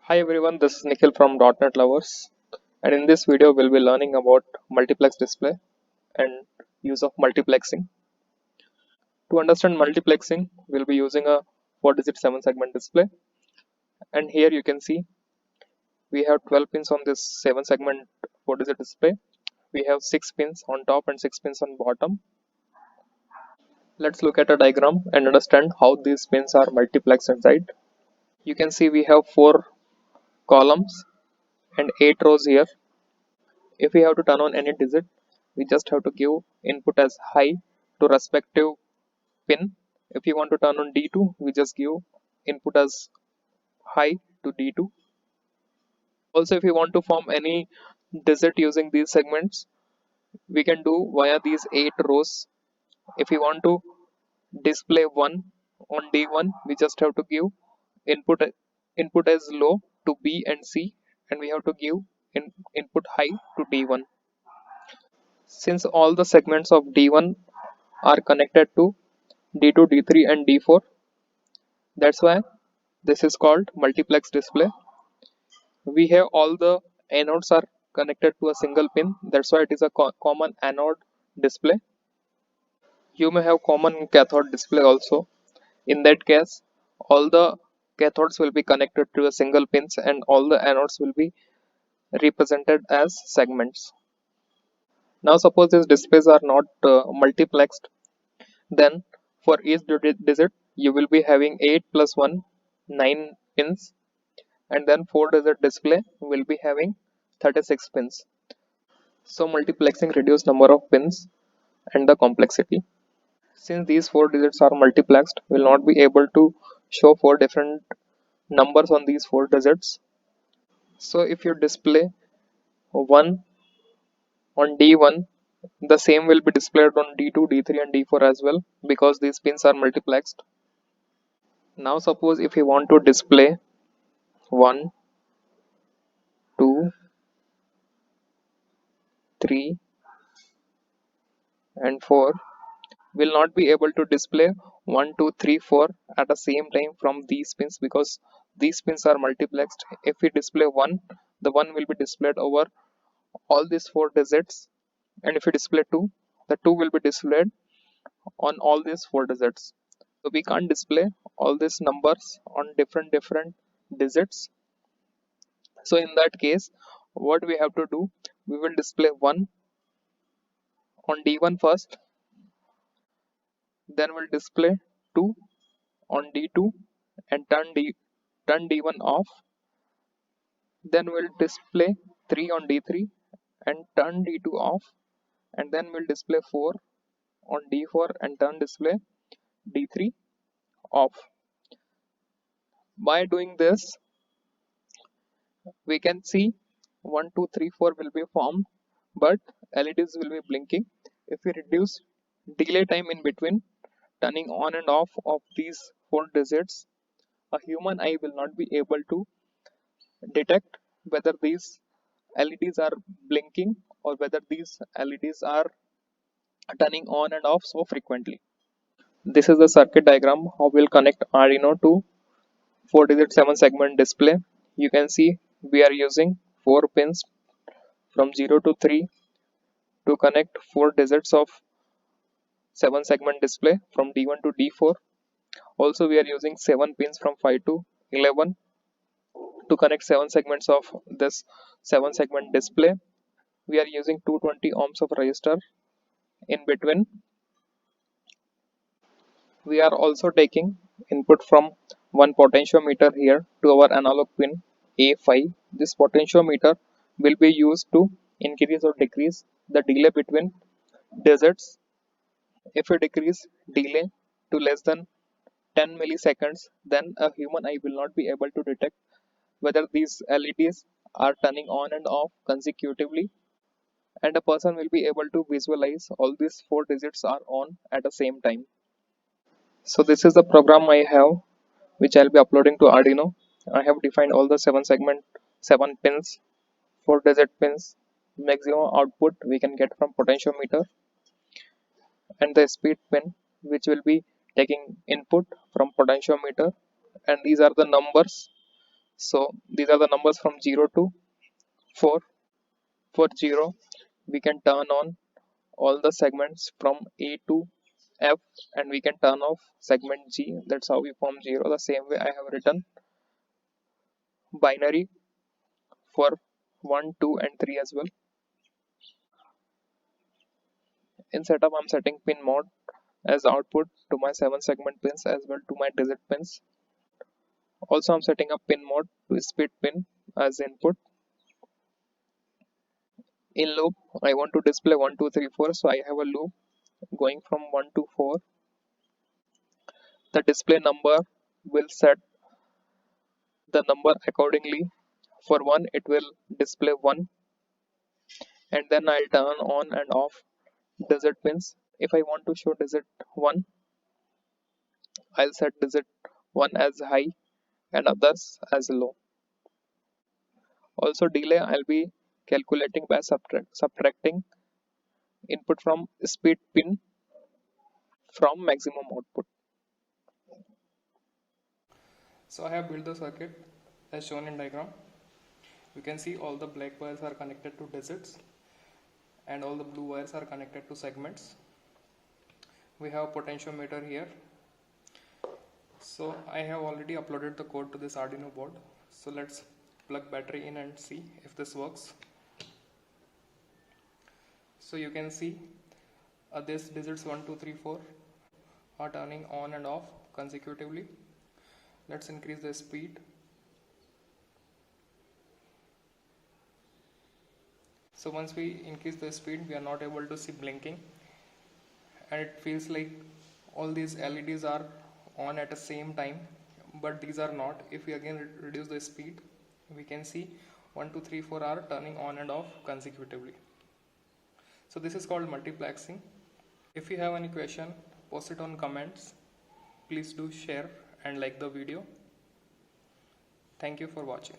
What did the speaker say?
Hi everyone, this is Nikhil from .NET Lovers, and in this video we'll be learning about multiplex display and use of multiplexing. To understand multiplexing, we'll be using a 4-digit 7-segment display, and here you can see we have 12 pins on this 7-segment 4-digit display. We have 6 pins on top and 6 pins on bottom. Let's look at a diagram and understand how these pins are multiplexed inside. You can see we have 4 columns and 8 rows here. If we have to turn on any digit, we just have to give input as high to respective pin. If you want to turn on D2, we just give input as high to D2. Also, if you want to form any digit using these segments, we can do via these 8 rows. If you want to display 1 on D1, we just have to give input input as low to B and C, and we have to give input high to D1. Since all the segments of D1 are connected to D2, D3 and D4, that's why this is called multiplex display. We have all the anodes are connected to a single pin, that's why it is a common anode display. You may have common cathode display also. In that case, all the cathodes will be connected to a single pins and all the anodes will be represented as segments. Now suppose these displays are not multiplexed, then for each digit you will be having 8 plus 1 9 pins, and then 4 digit display will be having 36 pins. So multiplexing reduce number of pins and the complexity. Since these 4 digits are multiplexed, we will not be able to show 4 different numbers on these 4 digits. So if you display 1 on D1, the same will be displayed on D2, D3 and D4 as well, because these pins are multiplexed. Now suppose if you want to display 1, 2, 3 and 4, will not be able to display 1, 2, 3, 4 at the same time from these pins, because these pins are multiplexed. If we display 1, the 1 will be displayed over all these 4 digits, and if we display 2, the 2 will be displayed on all these 4 digits. So we can't display all these numbers on different digits. So in that case, what we have to do, we will display 1 on D1 first, then we'll display 2 on D2 and turn D1 off. Then we'll display 3 on D3 and turn D2 off. And then we'll display 4 on D4 and turn display D3 off. By doing this, we can see 1, 2, 3, 4 will be formed, but LEDs will be blinking. If we reduce delay time in between turning on and off of these 4 digits, a human eye will not be able to detect whether these LEDs are blinking or whether these LEDs are turning on and off so frequently. This is the circuit diagram how we'll connect Arduino to 4-digit 7-segment display. You can see we are using 4 pins from 0 to 3 to connect 4 digits of 7-segment display from D1 to D4. Also we are using 7 pins from 5 to 11 to connect 7 segments of this 7-segment display. We are using 220 ohms of resistor in between. We are also taking input from one potentiometer here to our analog pin A5. This potentiometer will be used to increase or decrease the delay between digits. If we decrease delay to less than 10 milliseconds, then a human eye will not be able to detect whether these LEDs are turning on and off consecutively, and a person will be able to visualize all these 4 digits are on at the same time. So this is the program I have, which I'll be uploading to Arduino. I have defined all the 7 pins, 4 digit pins, maximum output we can get from potentiometer, and the speed pin which will be taking input from potentiometer, and these are the numbers So these are the numbers from 0 to 4. For 0, we can turn on all the segments from A to F, and we can turn off segment G. That's how we form 0. The same way I have written binary for 1, 2 and 3 as well. In setup, I'm setting pin mode as output to my 7 segment pins as well to my digit pins. Also, I'm setting up pin mode to speed pin as input. In loop, I want to display 1, 2, 3, 4, so I have a loop going from 1 to 4. The display number will set the number accordingly. For 1, it will display 1, and then I'll turn on and off digit pins. If I want to show digit 1, I'll set digit 1 as high and others as low. Also, delay I'll be calculating by subtracting input from speed pin from maximum output. So I have built the circuit as shown in diagram. You can see all the black wires are connected to digits and all the blue wires are connected to segments. We have a potentiometer here. So I have already uploaded the code to this Arduino board. So let's plug battery in and see if this works. So you can see this digits 1, 2, 3, 4 are turning on and off consecutively. Let's increase the speed. So once we increase the speed, we are not able to see blinking, and it feels like all these LEDs are on at the same time, but these are not. If we again reduce the speed, we can see 1, 2, 3, 4 are turning on and off consecutively. So this is called multiplexing. If you have any question, post it on comments. Please do share and like the video. Thank you for watching.